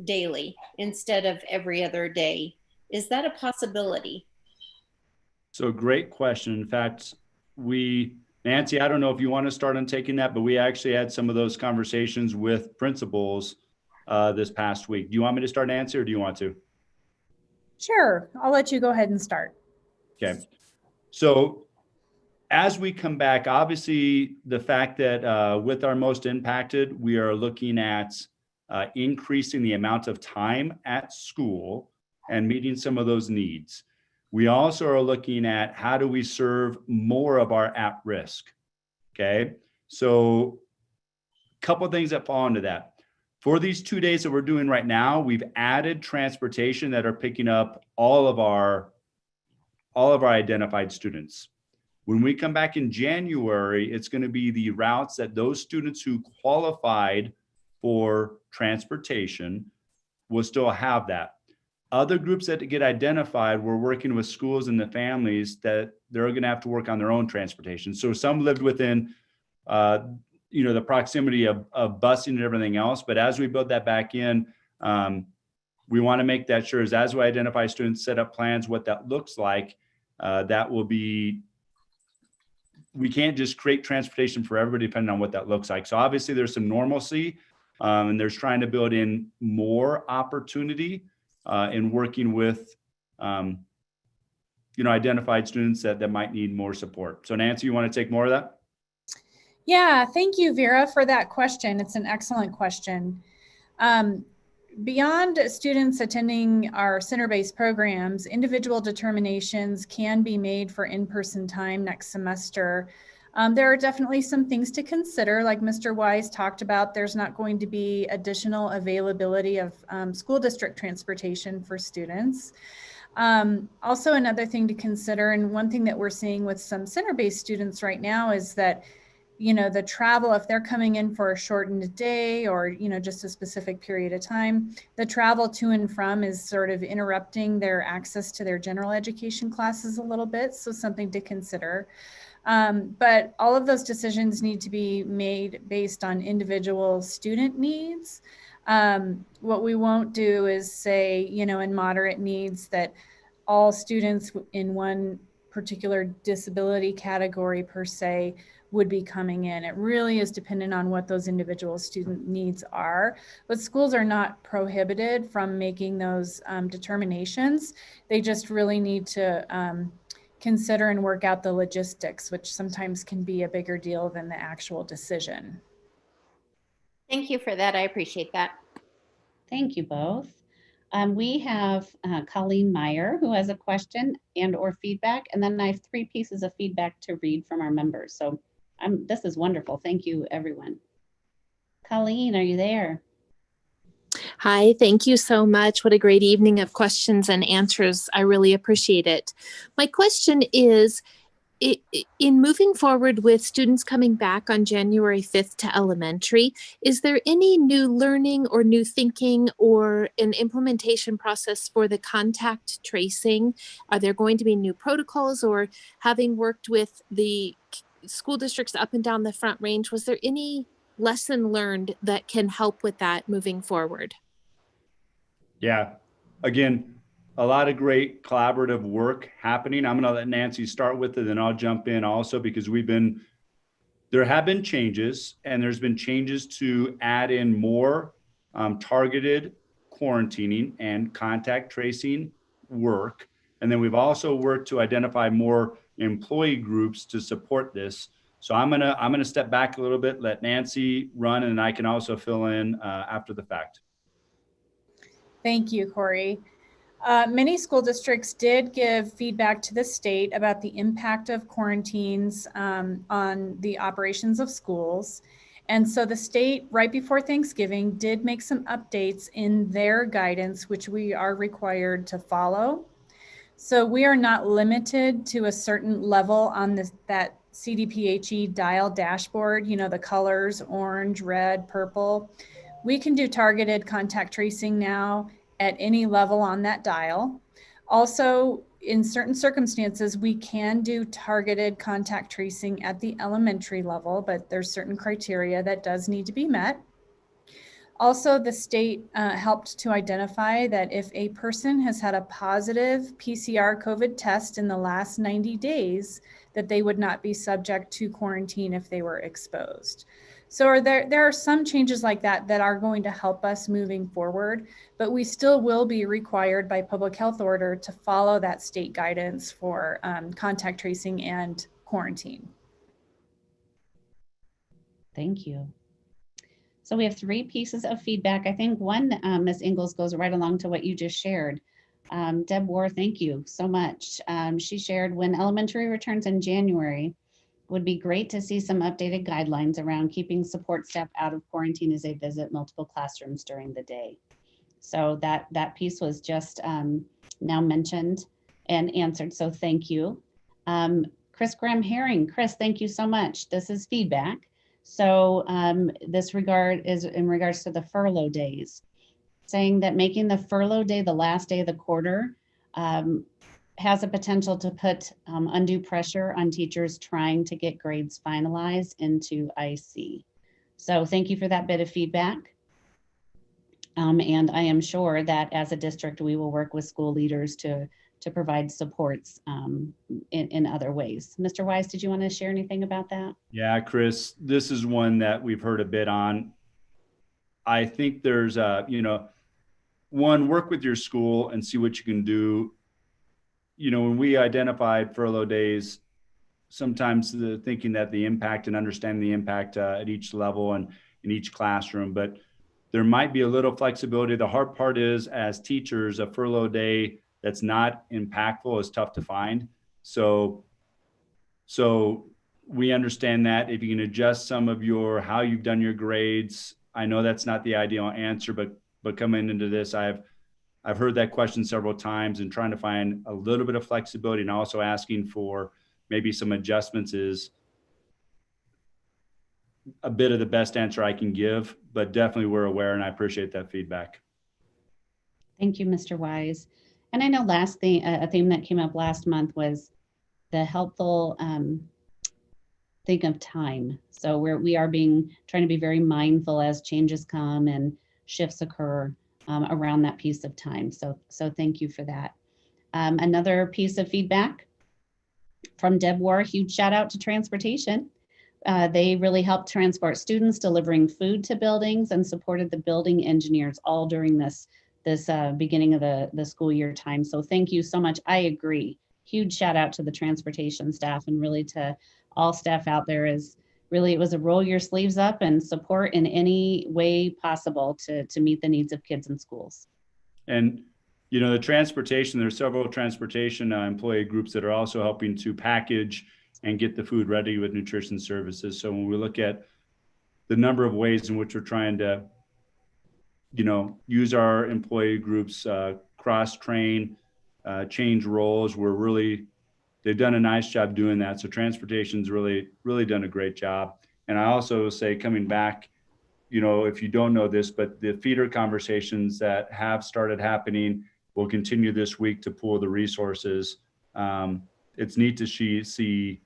daily instead of every other day. Is that a possibility? So great question. In fact, Nancy, I don't know if you want to start on taking that, but we actually had some of those conversations with principals this past week. Do you want me to start, Nancy, or do you want to? Sure, I'll let you go ahead and start. Okay. So as we come back, obviously the fact that with our most impacted, we are looking at increasing the amount of time at school and meeting some of those needs. We also are looking at how do we serve more of our at-risk, okay? So a couple of things that fall into that. For these 2 days that we're doing right now, we've added transportation that are picking up all of our identified students. When we come back in January, it's going to be the routes that those students who qualified for transportation will still have that. Other groups that get identified, we're working with schools and the families that they're going to have to work on their own transportation. So some lived within, the proximity of busing and everything else. But as we build that back in, we want to make that sure as we identify students, set up plans, what that looks like. That will be, we can't just create transportation for everybody depending on what that looks like. So obviously there's some normalcy and there's trying to build in more opportunity in working with, identified students that might need more support. So Nancy, you want to take more of that? Yeah, thank you, Vera, for that question. It's an excellent question. Beyond students attending our center-based programs, individual determinations can be made for in-person time next semester. There are definitely some things to consider, like Mr. Wise talked about. There's not going to be additional availability of school district transportation for students. Also, another thing to consider, and one thing that we're seeing with some center-based students right now is that the travel, if they're coming in for a shortened day or, just a specific period of time, the travel to and from is sort of interrupting their access to their general education classes a little bit. So something to consider. But all of those decisions need to be made based on individual student needs. What we won't do is say, in moderate needs that all students in one particular disability category per se would be coming in. It really is dependent on what those individual student needs are, but schools are not prohibited from making those determinations. They just really need to consider and work out the logistics, which sometimes can be a bigger deal than the actual decision. Thank you for that. I appreciate that. Thank you both. We have Colleen Meyer, who has a question and or feedback, and then I have 3 pieces of feedback to read from our members. So this is wonderful. Thank you, everyone. Colleen, are you there? Hi, thank you so much. What a great evening of questions and answers. I really appreciate it. My question is, in moving forward with students coming back on January 5th to elementary, is there any new learning or new thinking or an implementation process for the contact tracing? Are there going to be new protocols, or having worked with the school districts up and down the Front Range, was there any lesson learned that can help with that moving forward? Yeah, again, a lot of great collaborative work happening. I'm going to let Nancy start with it, and I'll jump in also because there have been changes, and there's been changes to add in more targeted quarantining and contact tracing work. And then we've also worked to identify more employee groups to support this. So I'm gonna step back a little bit, let Nancy run, and I can also fill in after the fact. Thank you, Corey. Many school districts did give feedback to the state about the impact of quarantines on the operations of schools. And so the state, right before Thanksgiving, did make some updates in their guidance, which we are required to follow. So we are not limited to a certain level on that CDPHE dial dashboard, the colors, orange, red, purple. We can do targeted contact tracing now at any level on that dial. Also, in certain circumstances, we can do targeted contact tracing at the elementary level, but there's certain criteria that does need to be met. Also, the state helped to identify that if a person has had a positive PCR COVID test in the last 90 days, that they would not be subject to quarantine if they were exposed. So there are some changes like that that are going to help us moving forward, but we still will be required by public health order to follow that state guidance for contact tracing and quarantine. Thank you. So we have 3 pieces of feedback. I think one, Ms. Ingalls, goes right along to what you just shared. Deb War, thank you so much. She shared, when elementary returns in January, would be great to see some updated guidelines around keeping support staff out of quarantine as they visit multiple classrooms during the day. So that piece was just now mentioned and answered, so thank you. Chris Graham Herring, Chris, thank you so much. This is feedback. So this is in regards to the furlough days, saying that making the furlough day the last day of the quarter has a potential to put undue pressure on teachers trying to get grades finalized into IC. So thank you for that bit of feedback. And I am sure that as a district, we will work with school leaders to provide supports in other ways. Mr. Wise, did you want to share anything about that? Yeah, Chris, this is one that we've heard a bit on. I think there's one, work with your school and see what you can do. When we identified furlough days, sometimes the thinking that the impact and understanding the impact at each level and in each classroom, but there might be a little flexibility. The hard part is, as teachers, a furlough day that's not impactful is tough to find. So we understand that if you can adjust some of how you've done your grades, I know that's not the ideal answer, but coming into this, I've heard that question several times, and trying to find a little bit of flexibility and also asking for maybe some adjustments is a bit of the best answer I can give, but definitely we're aware, and I appreciate that feedback. Thank you, Mr. Wise. And I know a theme that came up last month was the helpful think of time. So we are trying to be very mindful as changes come and shifts occur around that piece of time. So thank you for that. Another piece of feedback from Deb War, huge shout out to transportation. They really helped transport students, delivering food to buildings, and supported the building engineers all during this beginning of the school year time. So thank you so much. I agree. Huge shout out to the transportation staff, and really to all staff out there. It was a roll your sleeves up and support in any way possible to meet the needs of kids in schools. And the transportation, there's several transportation employee groups that are also helping to package and get the food ready with nutrition services. So when we look at the number of ways in which we're trying to use our employee groups, cross-train, change roles, they've done a nice job doing that. So transportation's really, really done a great job. And I also say, coming back, if you don't know this, but the feeder conversations that have started happening will continue this week to pool the resources. It's neat to see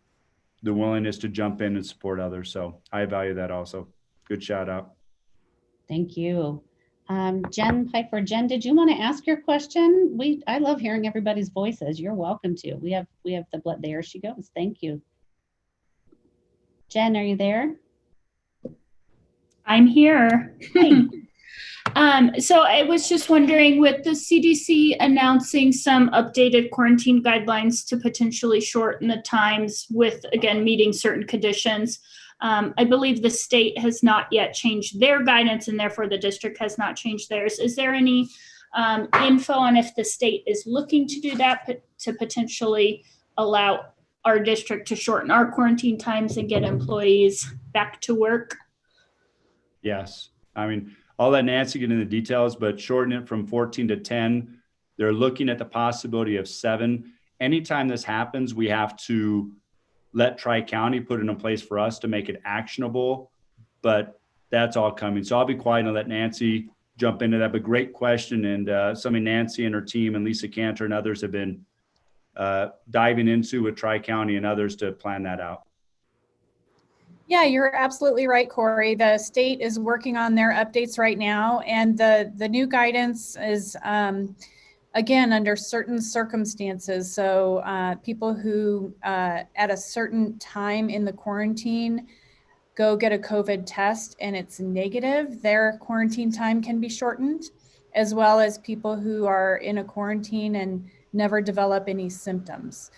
the willingness to jump in and support others. So I value that also. Good shout out. Thank you. Jen Piper. Jen, did you want to ask your question? I love hearing everybody's voices. You're welcome to. We have the blood. There she goes. Thank you. Jen, are you there? I'm here. So I was just wondering, with the CDC announcing some updated quarantine guidelines to potentially shorten the times with, again, meeting certain conditions, I believe the state has not yet changed their guidance, and therefore the district has not changed theirs. Is there any info on if the state is looking to do that to potentially allow our district to shorten our quarantine times and get employees back to work? Yes. I mean, I'll let Nancy get into the details, but shorten it from 14 to 10. They're looking at the possibility of 7. Anytime this happens, we have to let Tri-County put it in place for us to make it actionable, but that's all coming. So I'll be quiet and let Nancy jump into that, but great question. And something Nancy and her team and Lisa Cantor and others have been diving into with Tri-County and others to plan that out. Yeah, you're absolutely right, Corey. The state is working on their updates right now, and the new guidance is again under certain circumstances. So people who at a certain time in the quarantine go get a COVID test and it's negative, their quarantine time can be shortened, as well as people who are in a quarantine and never develop any symptoms.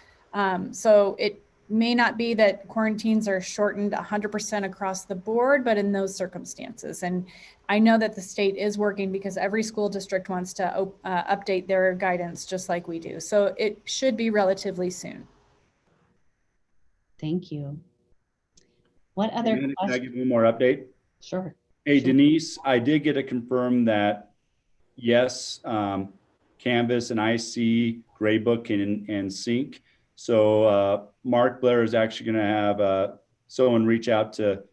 So it may not be that quarantines are shortened 100% across the board, but in those circumstances. And I know that the state is working because every school district wants to update their guidance just like we do. So it should be relatively soon. Thank you. What other Amanda, can I questions? give one more update? Sure. Hey, Sure. Denise, I did get to confirm that, yes, Canvas and IC, Gradebook and Sync. So Mark Blair is actually going to have someone reach out to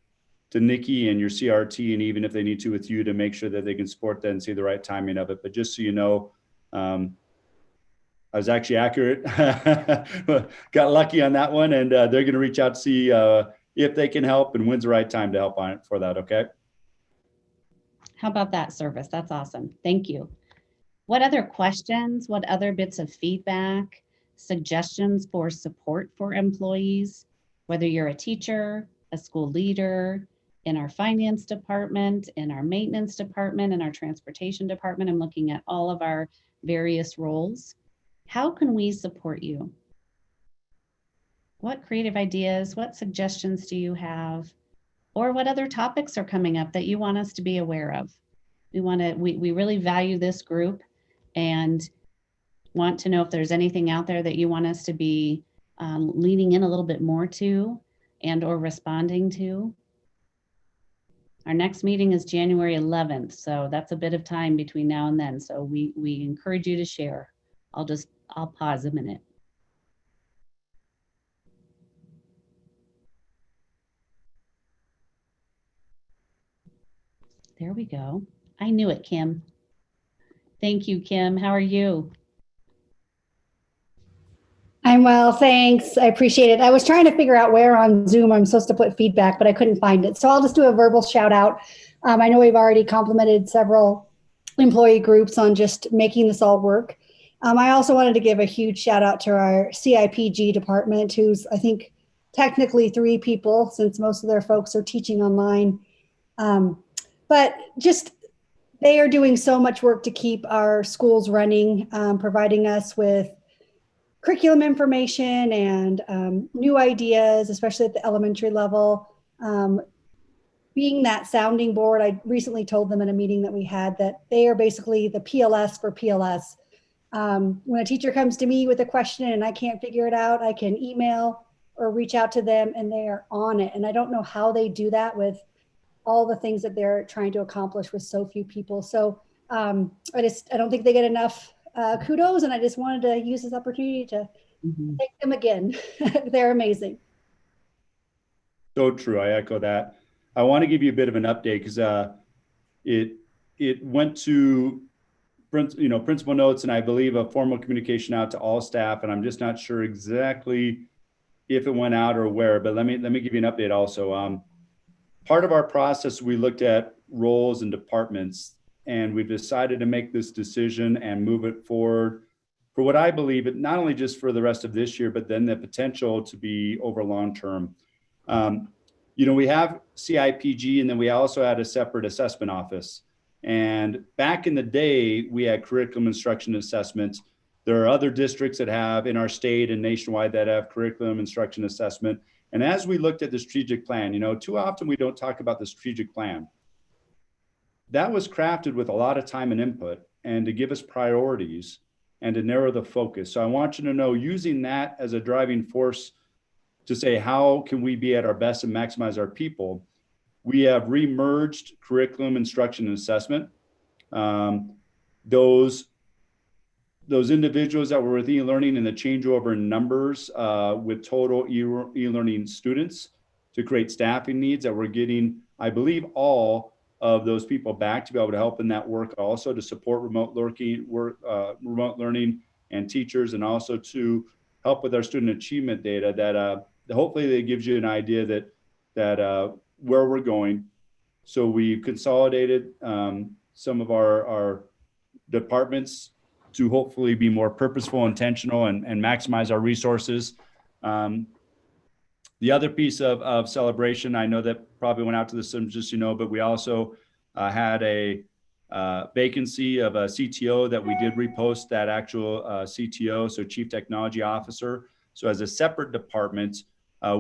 Nikki and your CRT, and even if they need to with you, to make sure that they can support that and see the right timing of it. But just so you know, I was actually accurate. Got lucky on that one, and they're going to reach out to see if they can help and when's the right time to help on it for that. Okay. How about that service? That's awesome. Thank you. What other questions? What other bits of feedback, suggestions for support for employees, whether you're a teacher, a school leader, in our finance department, in our maintenance department, in our transportation department? I'm looking at all of our various roles. How can we support you? What creative ideas, what suggestions do you have? Or what other topics are coming up that you want us to be aware of? We really value this group and want to know if there's anything out there that you want us to be leaning in a little bit more to and or responding to. Our next meeting is January 11th, so that's a bit of time between now and then. So we encourage you to share. I'll pause a minute. There we go. I knew it, Kim. Thank you, Kim. How are you? I'm well, thanks. I appreciate it. I was trying to figure out where on Zoom I'm supposed to put feedback, but I couldn't find it. So I'll just do a verbal shout out. I know we've already complimented several employee groups on just making this all work. I also wanted to give a huge shout out to our CIPG department, who's I think technically 3 people since most of their folks are teaching online. But just they are doing so much work to keep our schools running, providing us with curriculum information and new ideas, especially at the elementary level. Being that sounding board, I recently told them in a meeting that we had that they are basically the PLS for PLS. When a teacher comes to me with a question and I can't figure it out, I can email or reach out to them and they are on it. And I don't know how they do that with all the things that they're trying to accomplish with so few people. So I don't think they get enough kudos, and I just wanted to use this opportunity to thank them again. They're amazing. So true. I echo that. I want to give you a bit of an update because it went to principal notes and I believe a formal communication out to all staff, and I'm just not sure exactly if it went out or where. But let me give you an update also. Part of our process, we looked at roles and departments, and we've decided to make this decision and move it forward for what I believe, it not only just for the rest of this year, but then the potential to be over long term. We have CIPG, and then we also had a separate assessment office. And back in the day, we had curriculum instruction assessment. There are other districts that have in our state and nationwide that have curriculum instruction assessment. And as we looked at the strategic plan, too often we don't talk about the strategic plan. That was crafted with a lot of time and input and to give us priorities and to narrow the focus. So I want you to know, using that as a driving force to say, how can we be at our best and maximize our people? We have remerged curriculum instruction and assessment. Those individuals that were with e-learning and the changeover in numbers with total e-learning students to create staffing needs that we're getting, I believe, all of those people back to be able to help in that work, also to support remote learning and teachers, and also to help with our student achievement data that hopefully that gives you an idea that where we're going. So we've consolidated some of our departments to hopefully be more purposeful, intentional, and maximize our resources. The other piece of celebration, I know that probably went out to the Sims, just, but we also had a vacancy of a CTO that we did repost that actual CTO, so Chief Technology Officer. So as a separate department,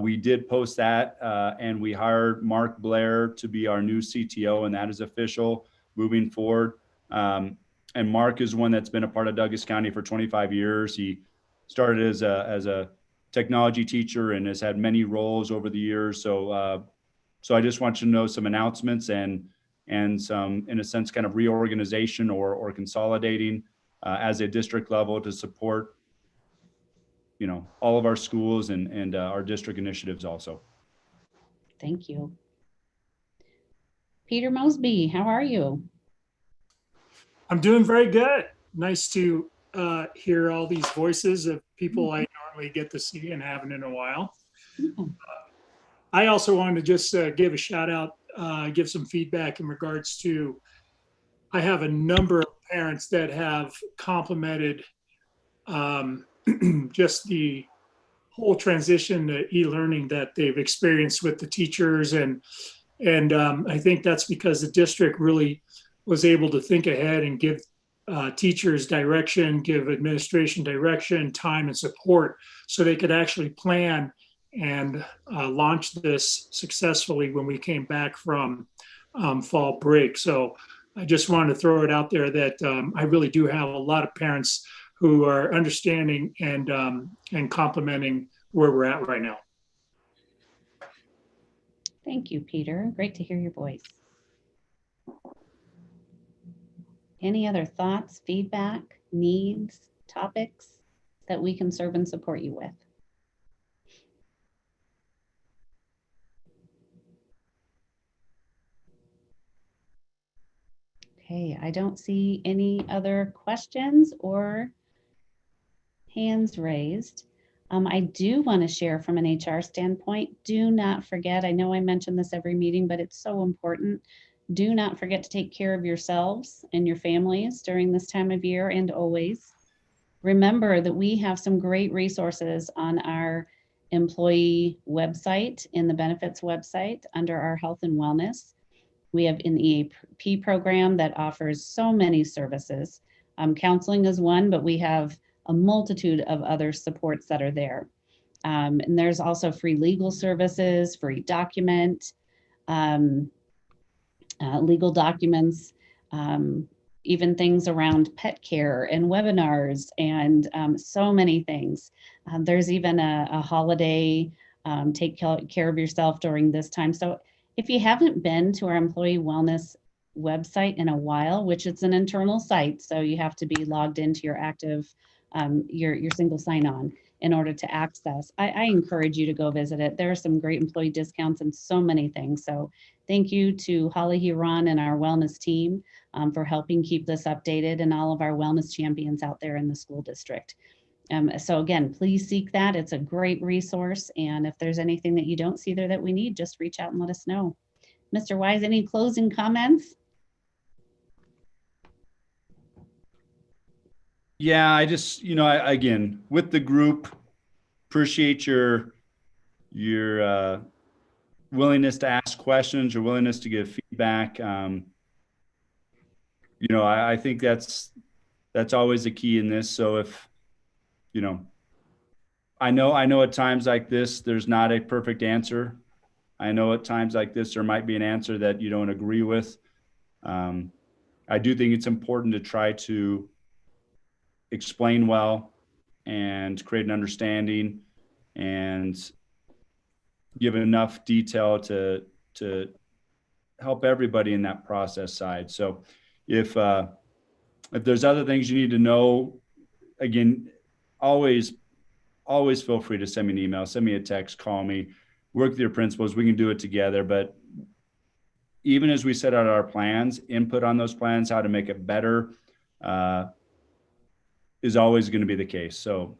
we did post that and we hired Mark Blair to be our new CTO, and that is official moving forward. And Mark is one that's been a part of Douglas County for 25 years. He started as a technology teacher and has had many roles over the years. So I just want you to know some announcements and some, in a sense, kind of reorganization or consolidating as a district level to support, all of our schools and our district initiatives also. Thank you. Peter Mosby, how are you? I'm doing very good. Nice to hear all these voices of people I normally get to see and haven't in a while. I also wanted to just give a shout out, give some feedback in regards to, I have a number of parents that have complimented just the whole transition to e-learning that they've experienced with the teachers. And I think that's because the district really was able to think ahead and give teachers direction, give administration direction, time and support so they could actually plan and launch this successfully when we came back from fall break. So I just wanted to throw it out there that I really do have a lot of parents who are understanding and complimenting where we're at right now. Thank you, Peter. Great to hear your voice. Any other thoughts, feedback, needs, topics that we can serve and support you with? Okay, I don't see any other questions or hands raised. I do want to share from an HR standpoint, do not forget, I know I mention this every meeting, but it's so important. Do not forget to take care of yourselves and your families during this time of year and always. Remember that we have some great resources on our employee website, in the benefits website, under our health and wellness. We have an EAP program that offers so many services. Counseling is one, but we have a multitude of other supports that are there. And there's also free legal services, free document, legal documents, even things around pet care and webinars and so many things. There's even a holiday, take care of yourself during this time. So if you haven't been to our employee wellness website in a while, which it's an internal site, so you have to be logged into your active, your single sign-on in order to access, I encourage you to go visit it. There are some great employee discounts and so many things. So thank you to Holly Huron and our wellness team for helping keep this updated, and all of our wellness champions out there in the school district. So again, please seek that. It's a great resource. And if there's anything that you don't see there that we need, just reach out and let us know. Mr. Wise, any closing comments? Yeah, I just, again, with the group, appreciate your willingness to ask questions, your willingness to give feedback. I think that's always the key in this. So if, I know at times like this, there's not a perfect answer. I know at times like this, there might be an answer that you don't agree with. I do think it's important to try to explain well and create an understanding and give enough detail to help everybody in that process side. So if there's other things you need to know, again, always feel free to send me an email, send me a text, call me, work with your principals. We can do it together. But even as we set out our plans, input on those plans, how to make it better, is always going to be the case. So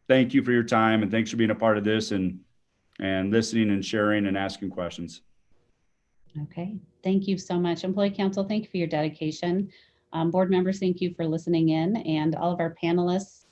thank you for your time, and thanks for being a part of this. And and listening and sharing and asking questions. Okay, thank you so much. Employee Council, thank you for your dedication. Board members, thank you for listening in, and all of our panelists,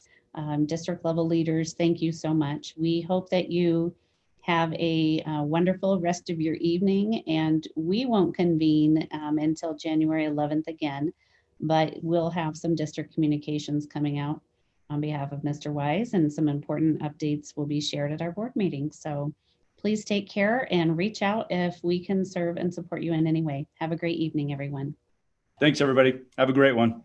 district level leaders, thank you so much. We hope that you have a wonderful rest of your evening, and we won't convene until January 11th again, but we'll have some district communications coming out on behalf of Mr. Wise, and some important updates will be shared at our board meeting. So please take care and reach out if we can serve and support you in any way. Have a great evening, everyone. Thanks, everybody. Have a great one.